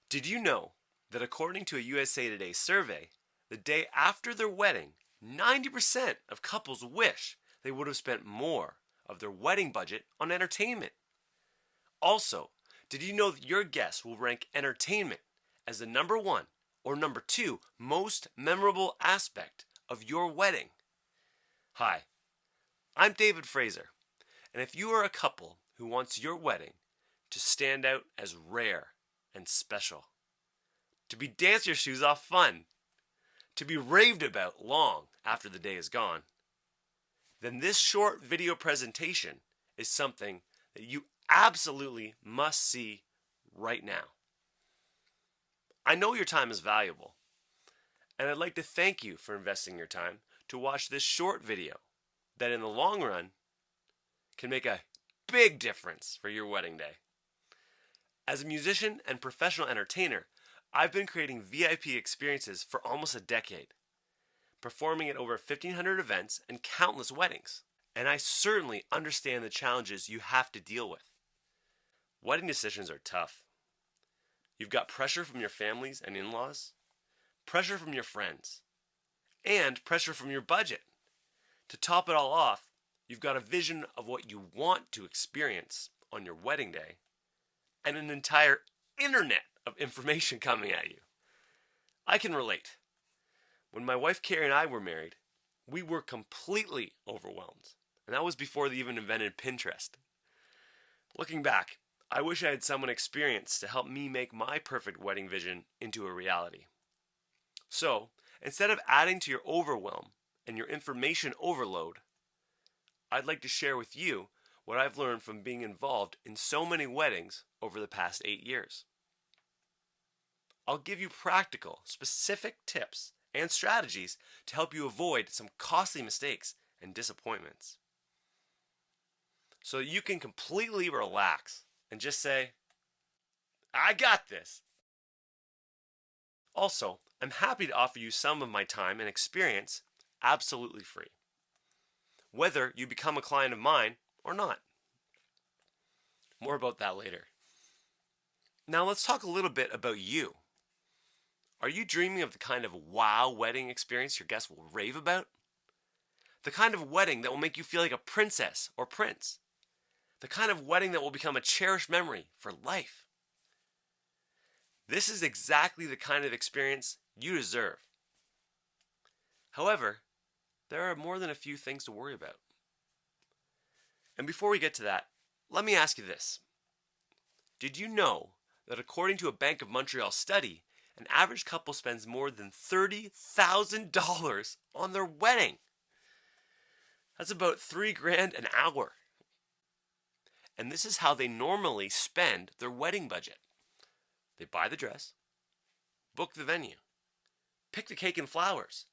Did you know that according to a USA Today survey, the day after their wedding, 90% of couples wish they would have spent more of their wedding budget on entertainment? Also, did you know that your guests will rank entertainment as the number one or number two most memorable aspect of your wedding? Hi, I'm David Fraser, and if you are a couple who wants your wedding to stand out as rare and special, to be dance your shoes off fun, to be raved about long after the day is gone, then this short video presentation is something that you absolutely must see right now. I know your time is valuable, and I'd like to thank you for investing your time to watch this short video that in the long run can make a big difference for your wedding day. As a musician and professional entertainer, I've been creating VIP experiences for almost a decade, performing at over 1,500 events and countless weddings. And I certainly understand the challenges you have to deal with. Wedding decisions are tough. You've got pressure from your families and in-laws, pressure from your friends, and pressure from your budget. To top it all off, you've got a vision of what you want to experience on your wedding day, and an entire internet of information coming at you. I can relate. When my wife Carrie and I were married, we were completely overwhelmed, and that was before they even invented Pinterest. Looking back, I wish I had someone experienced to help me make my perfect wedding vision into a reality. So, instead of adding to your overwhelm and your information overload, I'd like to share with you what I've learned from being involved in so many weddings over the past 8 years. I'll give you practical, specific tips and strategies to help you avoid some costly mistakes and disappointments, so that you can completely relax and just say, I got this. Also, I'm happy to offer you some of my time and experience absolutely free, whether you become a client of mine or not. More about that later. Now let's talk a little bit about you. Are you dreaming of the kind of wow wedding experience your guests will rave about? The kind of wedding that will make you feel like a princess or prince? The kind of wedding that will become a cherished memory for life? This is exactly the kind of experience you deserve. However, there are more than a few things to worry about. And before we get to that, let me ask you this. Did you know that according to a Bank of Montreal study, an average couple spends more than $30,000 on their wedding? That's about $3,000 an hour. And this is how they normally spend their wedding budget. They buy the dress, book the venue, pick the cake and flowers,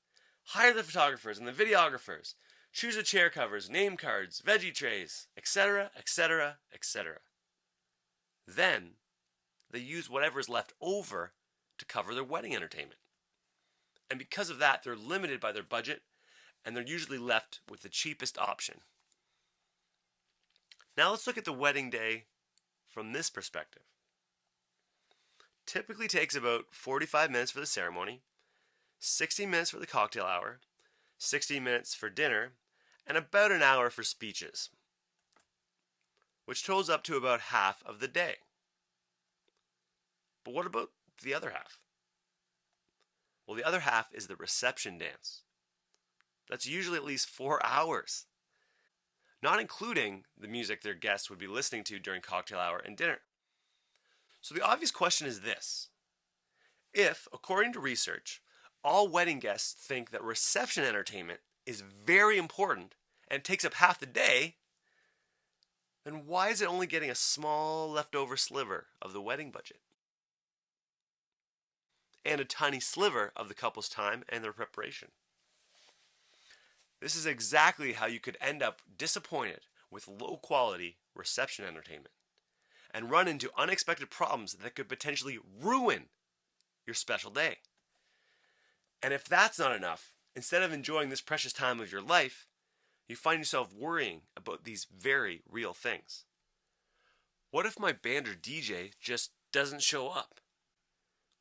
hire the photographers and the videographers, choose the chair covers, name cards, veggie trays, etc., etc., etc. Then, they use whatever is left over to cover their wedding entertainment. And because of that, they're limited by their budget, and they're usually left with the cheapest option. Now let's look at the wedding day from this perspective. Typically takes about 45 minutes for the ceremony, 60 minutes for the cocktail hour, 60 minutes for dinner, and about an hour for speeches, which totals up to about half of the day. But what about the other half? Well, the other half is the reception dance. That's usually at least 4 hours, not including the music their guests would be listening to during cocktail hour and dinner. So the obvious question is this. If, according to research, all wedding guests think that reception entertainment is very important and takes up half the day, then why is it only getting a small leftover sliver of the wedding budget? And a tiny sliver of the couple's time and their preparation. This is exactly how you could end up disappointed with low quality reception entertainment and run into unexpected problems that could potentially ruin your special day. And if that's not enough, instead of enjoying this precious time of your life, you find yourself worrying about these very real things. What if my band or DJ just doesn't show up?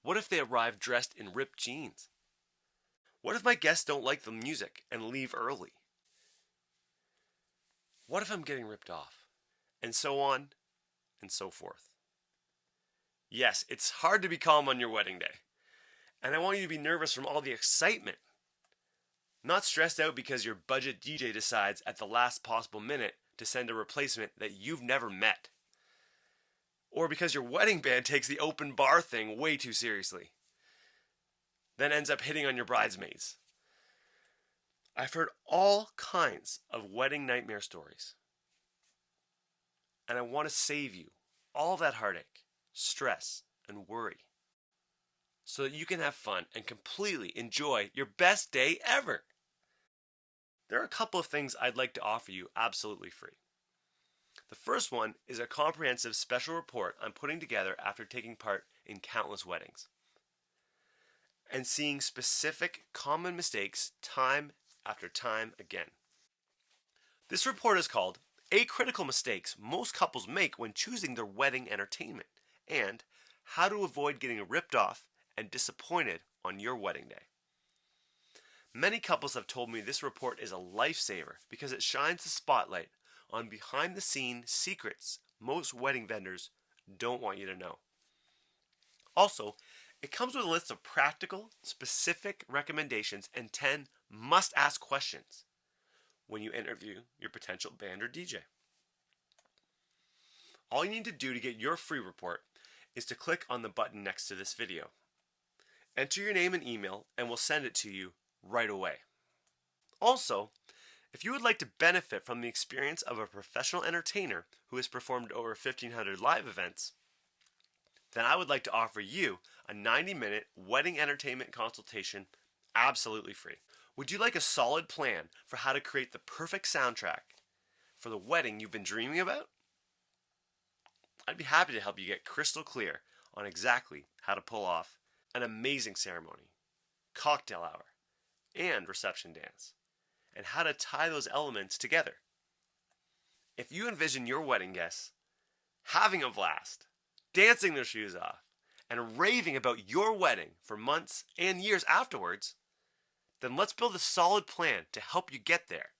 What if they arrive dressed in ripped jeans? What if my guests don't like the music and leave early? What if I'm getting ripped off? And so on and so forth. Yes, it's hard to be calm on your wedding day. And I want you to be nervous from all the excitement. Not stressed out because your budget DJ decides at the last possible minute to send a replacement that you've never met. Or because your wedding band takes the open bar thing way too seriously. Then ends up hitting on your bridesmaids. I've heard all kinds of wedding nightmare stories. And I want to save you all that heartache, stress, and worry so that you can have fun and completely enjoy your best day ever. There are a couple of things I'd like to offer you absolutely free. The first one is a comprehensive special report I'm putting together after taking part in countless weddings and seeing specific common mistakes time after time again. This report is called 8 Critical Mistakes Most Couples Make When Choosing Their Wedding Entertainment and How to Avoid Getting Ripped Off and Disappointed on Your Wedding Day. Many couples have told me this report is a lifesaver because it shines the spotlight on behind-the-scenes secrets most wedding vendors don't want you to know. Also, it comes with a list of practical, specific recommendations and 10 must-ask questions when you interview your potential band or DJ. All you need to do to get your free report is to click on the button next to this video. Enter your name and email and we'll send it to you right away. Also, if you would like to benefit from the experience of a professional entertainer who has performed over 1,500 live events, then I would like to offer you a 90-minute wedding entertainment consultation absolutely free. Would you like a solid plan for how to create the perfect soundtrack for the wedding you've been dreaming about? I'd be happy to help you get crystal clear on exactly how to pull off an amazing ceremony, cocktail hour, and reception dance, and how to tie those elements together. If you envision your wedding guests having a blast, dancing their shoes off, and raving about your wedding for months and years afterwards, then let's build a solid plan to help you get there.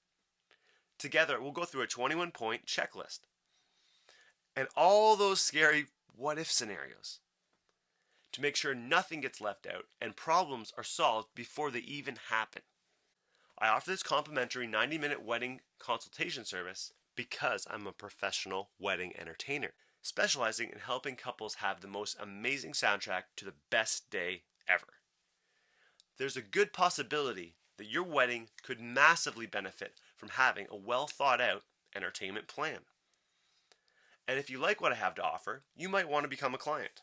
Together, we'll go through a 21-point checklist and all those scary what-if scenarios to make sure nothing gets left out and problems are solved before they even happen. I offer this complimentary 90-minute wedding consultation service because I'm a professional wedding entertainer, specializing in helping couples have the most amazing soundtrack to the best day ever. There's a good possibility that your wedding could massively benefit from having a well-thought-out entertainment plan. And if you like what I have to offer, you might want to become a client.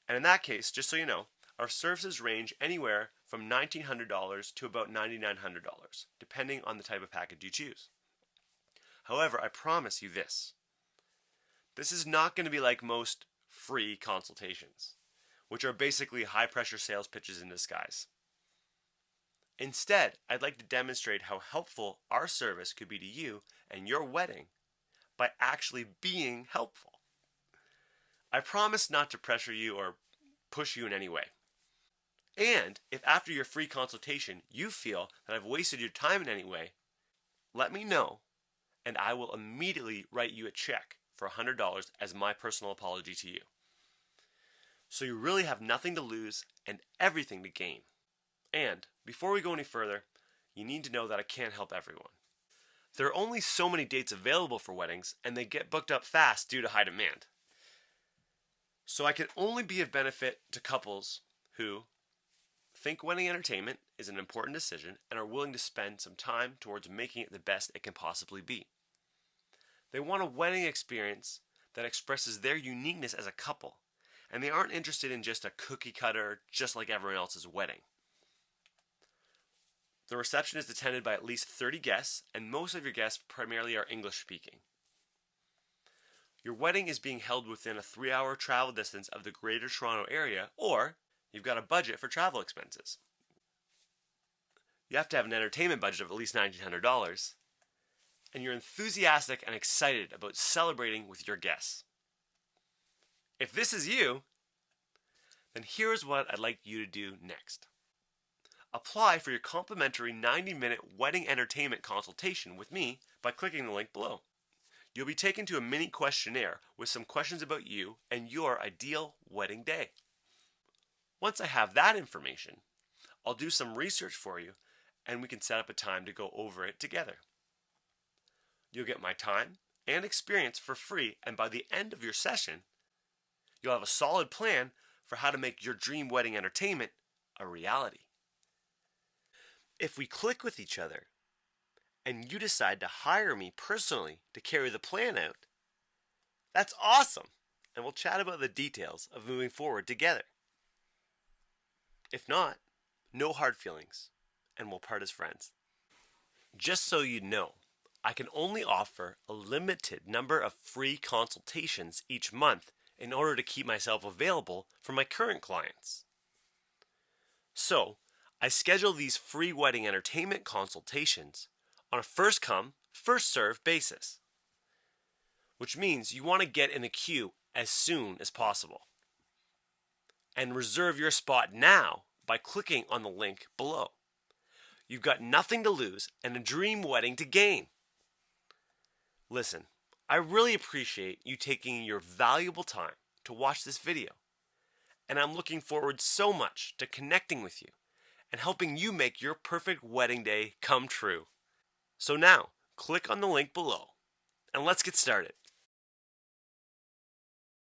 And in that case, just so you know, our services range anywhere from $1,900 to about $9,900, depending on the type of package you choose. However, I promise you this. This is not going to be like most free consultations, which are basically high-pressure sales pitches in disguise. Instead, I'd like to demonstrate how helpful our service could be to you and your wedding by actually being helpful. I promise not to pressure you or push you in any way. And if after your free consultation you feel that I've wasted your time in any way, let me know and I will immediately write you a check for $100 as my personal apology to you. So you really have nothing to lose and everything to gain. And before we go any further, you need to know that I can't help everyone. There are only so many dates available for weddings and they get booked up fast due to high demand. So I can only be of benefit to couples who think wedding entertainment is an important decision and are willing to spend some time towards making it the best it can possibly be. They want a wedding experience that expresses their uniqueness as a couple, and they aren't interested in just a cookie cutter, just like everyone else's wedding. The reception is attended by at least 30 guests, and most of your guests primarily are English speaking. Your wedding is being held within a 3-hour travel distance of the Greater Toronto area, or you've got a budget for travel expenses. You have to have an entertainment budget of at least $1,900, and you're enthusiastic and excited about celebrating with your guests. If this is you, then here's what I'd like you to do next. Apply for your complimentary 90-minute wedding entertainment consultation with me by clicking the link below. You'll be taken to a mini questionnaire with some questions about you and your ideal wedding day. Once I have that information, I'll do some research for you and we can set up a time to go over it together. You'll get my time and experience for free, and by the end of your session, you'll have a solid plan for how to make your dream wedding entertainment a reality. If we click with each other and you decide to hire me personally to carry the plan out, that's awesome, and we'll chat about the details of moving forward together. If not, no hard feelings, and we'll part as friends. Just so you know, I can only offer a limited number of free consultations each month in order to keep myself available for my current clients. So, I schedule these free wedding entertainment consultations on a first come, first served basis, which means you want to get in the queue as soon as possible. And reserve your spot now by clicking on the link below. You've got nothing to lose and a dream wedding to gain. Listen, I really appreciate you taking your valuable time to watch this video, and I'm looking forward so much to connecting with you and helping you make your perfect wedding day come true. So now, click on the link below and let's get started.